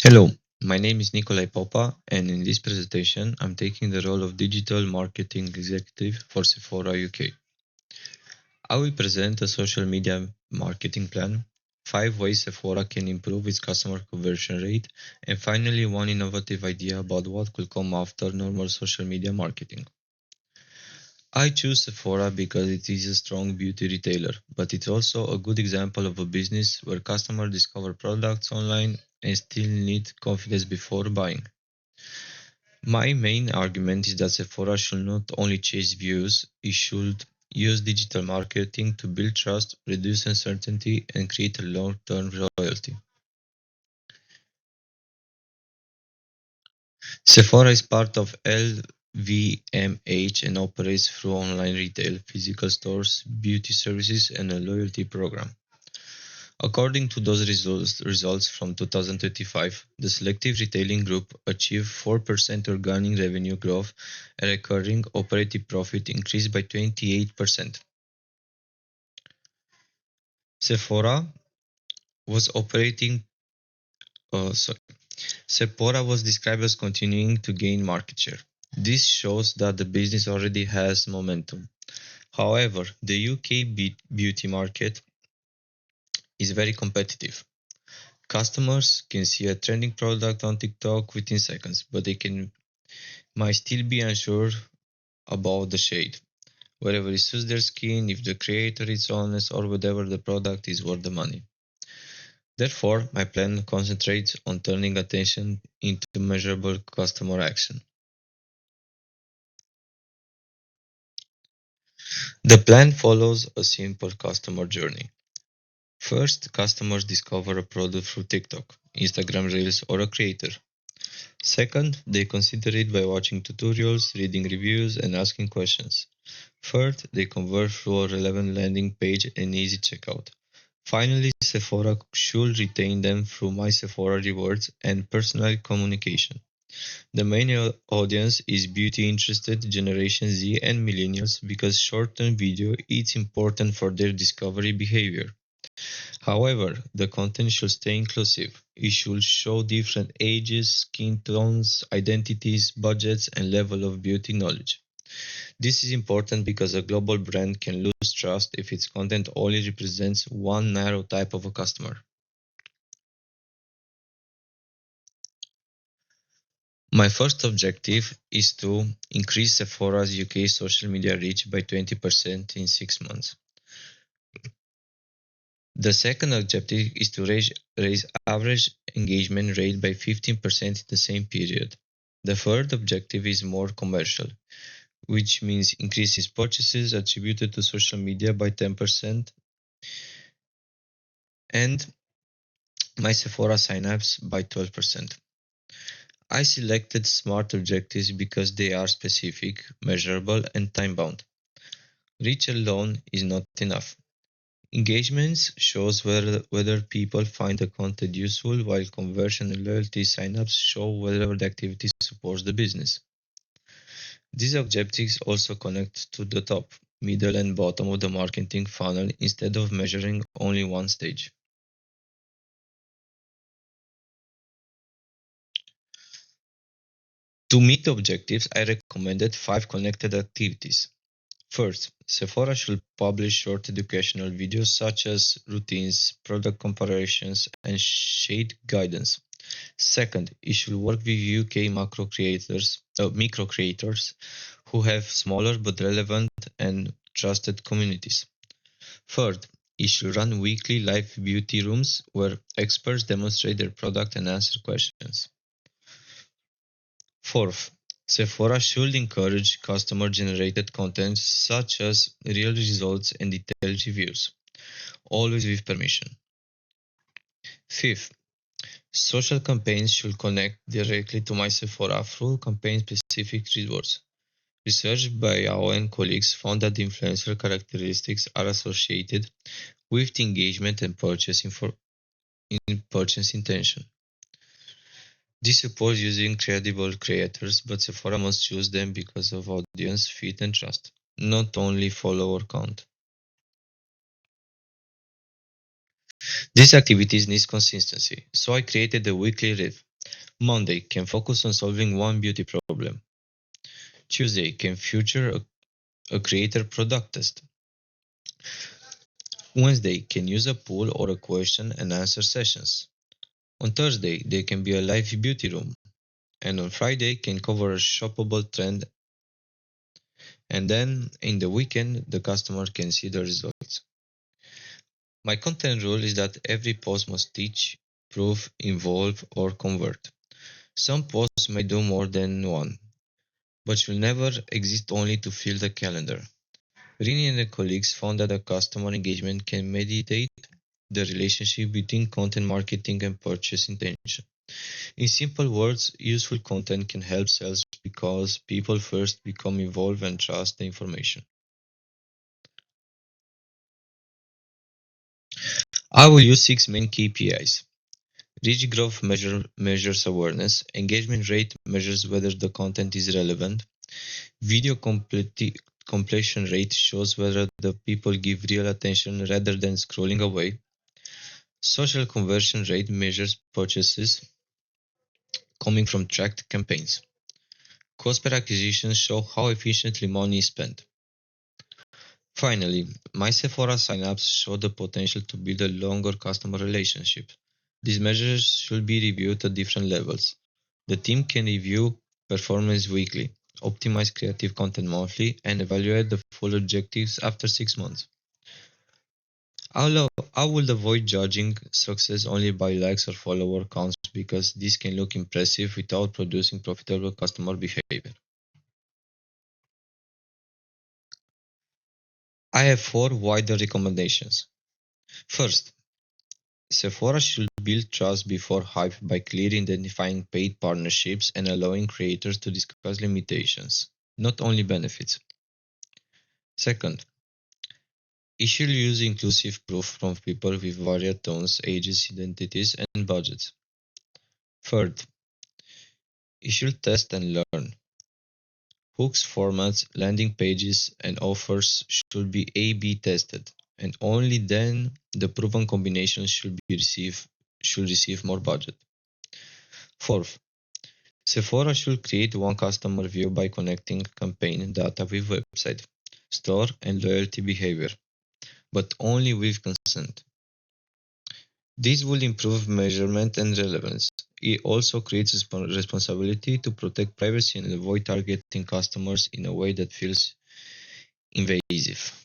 Hello, my name is Nicolae Popa, and in this presentation, I'm taking the role of Digital Marketing Executive for Sephora UK. I will present a social media marketing plan, 5 ways Sephora can improve its customer conversion rate, and finally, one innovative idea about what could come after normal social media marketing. I choose Sephora because it is a strong beauty retailer, but it's also a good example of a business where customers discover products online and still need confidence before buying. My main argument is that Sephora should not only chase views, it should use digital marketing to build trust, reduce uncertainty, and create a long-term loyalty. Sephora is part of LVMH and operates through online retail, physical stores, beauty services, and a loyalty program. According to those results from 2025, the selective retailing group achieved 4% organic revenue growth and recurring operating profit increased by 28%. Sephora was operating, sorry, Sephora was described as continuing to gain market share. This shows that the business already has momentum. However, the UK beauty market is very competitive. Customers can see a trending product on TikTok within seconds, but they can might still be unsure about the shade, whether it suits their skin, if the creator is honest, or whether the product is worth the money. Therefore, my plan concentrates on turning attention into measurable customer action. The plan follows a simple customer journey. First, customers discover a product through TikTok, Instagram Reels, or a creator. Second, they consider it by watching tutorials, reading reviews, and asking questions. Third, they convert through a relevant landing page and easy checkout. Finally, Sephora should retain them through My Sephora rewards and personal communication. The main audience is beauty-interested Generation Z and millennials because short-term video is important for their discovery behavior. However, the content should stay inclusive. It should show different ages, skin tones, identities, budgets, and level of beauty knowledge. This is important because a global brand can lose trust if its content only represents one narrow type of a customer. My first objective is to increase Sephora's UK social media reach by 20% in 6 months. The second objective is to raise average engagement rate by 15% in the same period. The third objective is more commercial, which means increases purchases attributed to social media by 10% and my Sephora signups by 12%. I selected SMART objectives because they are specific, measurable, and time-bound. Reach alone is not enough. Engagements shows whether people find the content useful, while conversion and loyalty signups show whether the activity supports the business. These objectives also connect to the top, middle, and bottom of the marketing funnel instead of measuring only one stage. To meet the objectives, I recommended 5 connected activities. First, Sephora should publish short educational videos such as routines, product comparisons, and shade guidance. Second, it should work with UK micro creators who have smaller but relevant and trusted communities. Third, it should run weekly live beauty rooms where experts demonstrate their product and answer questions. Fourth, Sephora should encourage customer-generated content such as real results and detailed reviews, always with permission. Fifth, social campaigns should connect directly to my Sephora through campaign-specific rewards. Research by our own colleagues found that influencer characteristics are associated with the engagement and purchase intention. This supports using credible creators, but Sephora must choose them because of audience fit and trust, not only follower count. These activities need consistency, so I created a weekly Monday can focus on solving one beauty problem. Tuesday can feature a creator product test. Wednesday can use a poll or a question and answer sessions. On Thursday, there can be a live beauty room. And on Friday, can cover a shoppable trend. And then in the weekend, the customer can see the results. My content rule is that every post must teach, prove, involve, or convert. Some posts may do more than one, but should never exist only to fill the calendar. Rini and her colleagues found that a customer engagement can mediate the relationship between content marketing and purchase intention. In simple words, useful content can help sales because people first become involved and trust the information. I will use six main KPIs. Reach growth measures awareness. Engagement rate measures whether the content is relevant. Video completion rate shows whether the people give real attention rather than scrolling away. Social conversion rate measures purchases coming from tracked campaigns. Cost per acquisition show how efficiently money is spent. Finally, my Sephora signups show the potential to build a longer customer relationship. These measures should be reviewed at different levels. The team can review performance weekly, optimize creative content monthly, and evaluate the full objectives after 6 months. I will avoid judging success only by likes or follower counts because this can look impressive without producing profitable customer behavior. I have four wider recommendations. First, Sephora should build trust before hype by clearly identifying paid partnerships and allowing creators to discuss limitations, not only benefits. Second, it should use inclusive proof from people with various tones, ages, identities, and budgets. Third, it should test and learn. Hooks, formats, landing pages, and offers should be A/B tested, and only then the proven combination should receive more budget. Fourth, Sephora should create one customer view by connecting campaign data with website, store, and loyalty behavior, but only with consent. This will improve measurement and relevance. It also creates responsibility to protect privacy and avoid targeting customers in a way that feels invasive.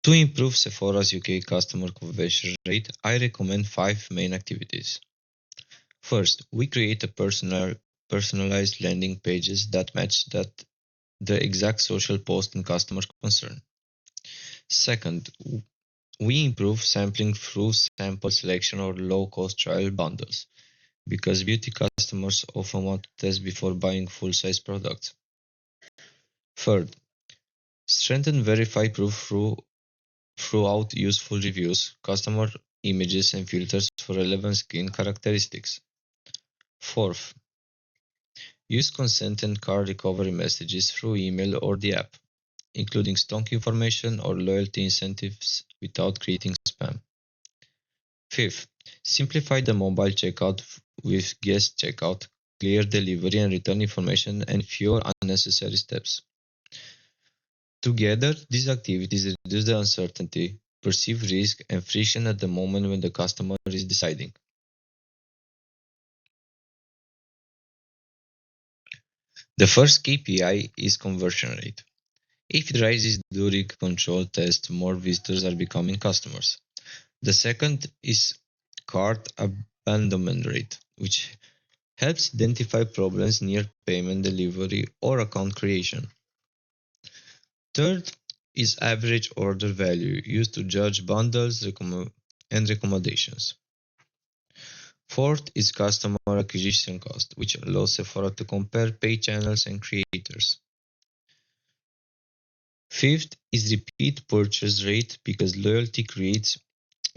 To improve Sephora's UK customer conversion rate, I recommend five main activities. First, we create a personalized landing pages that match the exact social post and customer concern. Second, we improve sampling through sample selection or low-cost trial bundles, because beauty customers often want to test before buying full-size products. Third, strengthen verified proof throughout useful reviews, customer images, and filters for relevant skin characteristics. Fourth, use consent and card recovery messages through email or the app, including stock information or loyalty incentives without creating spam. Fifth, simplify the mobile checkout with guest checkout, clear delivery and return information, and fewer unnecessary steps. Together, these activities reduce the uncertainty, perceived risk, and friction at the moment when the customer is deciding. The first KPI is conversion rate. If it rises during control test, more visitors are becoming customers. The second is cart abandonment rate, which helps identify problems near payment delivery or account creation. Third is average order value, used to judge bundles and recommendations. Fourth is customer acquisition cost, which allows Sephora to compare paid channels and creators. Fifth is repeat purchase rate, because loyalty creates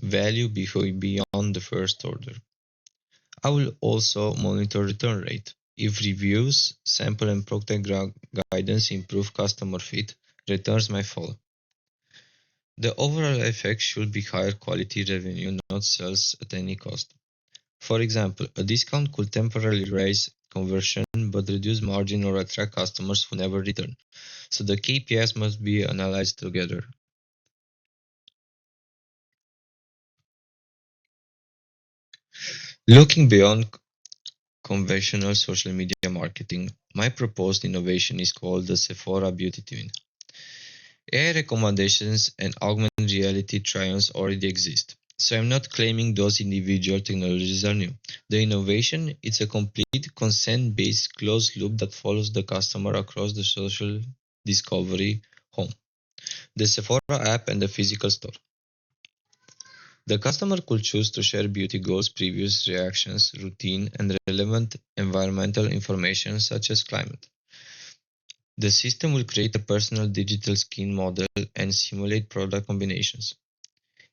value beyond the first order. I will also monitor return rate. If reviews, sample and product guidance improve customer fit, returns may fall. The overall effect should be higher quality revenue, not sales at any cost. For example, a discount could temporarily raise conversion but reduce margin or attract customers who never return. So the KPIs must be analyzed together. Looking beyond conventional social media marketing, my proposed innovation is called the Sephora Beauty Twin. AI recommendations and augmented reality try-ons already exist. So I'm not claiming those individual technologies are new. The innovation is a complete consent-based closed loop that follows the customer across the social discovery home, the Sephora app and the physical store. The customer could choose to share beauty goals, previous reactions, routine, and relevant environmental information such as climate. The system will create a personal digital skin model and simulate product combinations.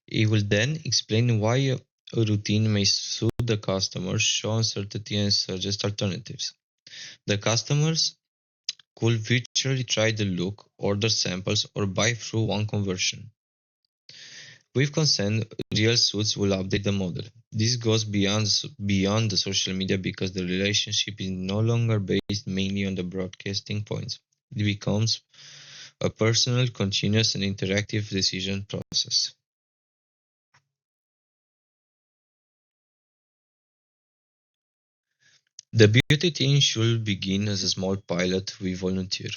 It will then explain why a routine may suit the customer, show uncertainty, and suggest alternatives. The customers could virtually try the look, order samples, or buy through one conversion. With consent, real suits will update the model. This goes beyond the social media because the relationship is no longer based mainly on the broadcasting points. It becomes a personal, continuous, and interactive decision process. The beauty team should begin as a small pilot with volunteer,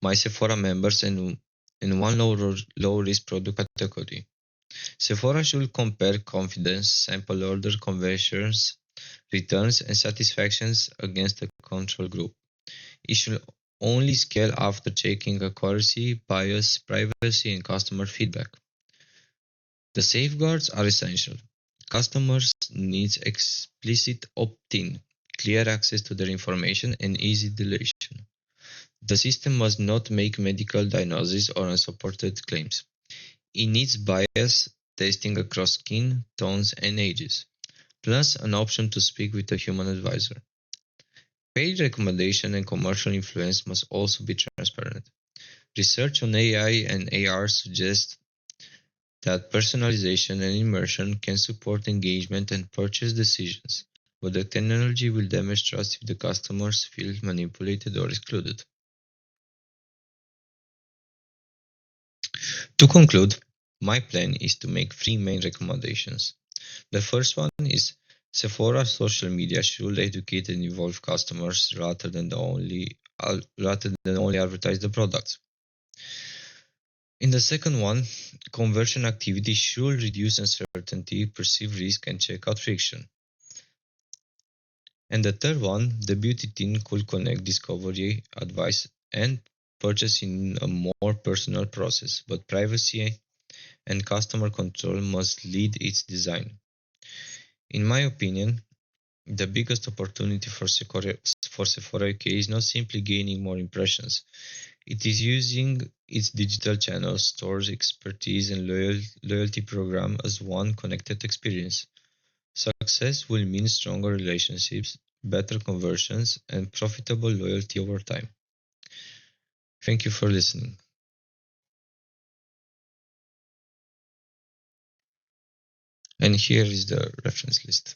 my Sephora members, and one low risk product category. Sephora should compare confidence, sample order conversions, returns, and satisfactions against a control group. It should only scale after checking accuracy, bias, privacy, and customer feedback. The safeguards are essential. Customers need explicit opt-in, clear access to their information, and easy deletion. The system must not make medical diagnoses or unsupported claims. It needs bias testing across skin, tones, and ages, plus an option to speak with a human advisor. Paid recommendation and commercial influence must also be transparent. Research on AI and AR suggests that personalization and immersion can support engagement and purchase decisions, but the technology will damage trust if the customers feel manipulated or excluded. To conclude, my plan is to make three main recommendations. The first one is Sephora social media should educate and involve customers rather than only advertise the products. In the second one, conversion activity should reduce uncertainty, perceived risk, and checkout friction. And the third one, the beauty team could connect discovery, advice, and purchase in a more personal process, but privacy and customer control must lead its design. In my opinion, the biggest opportunity for Sephora UK is not simply gaining more impressions. It is using its digital channels, stores, expertise, and loyalty program as one connected experience. Success will mean stronger relationships, better conversions, and profitable loyalty over time. Thank you for listening. And here is the reference list.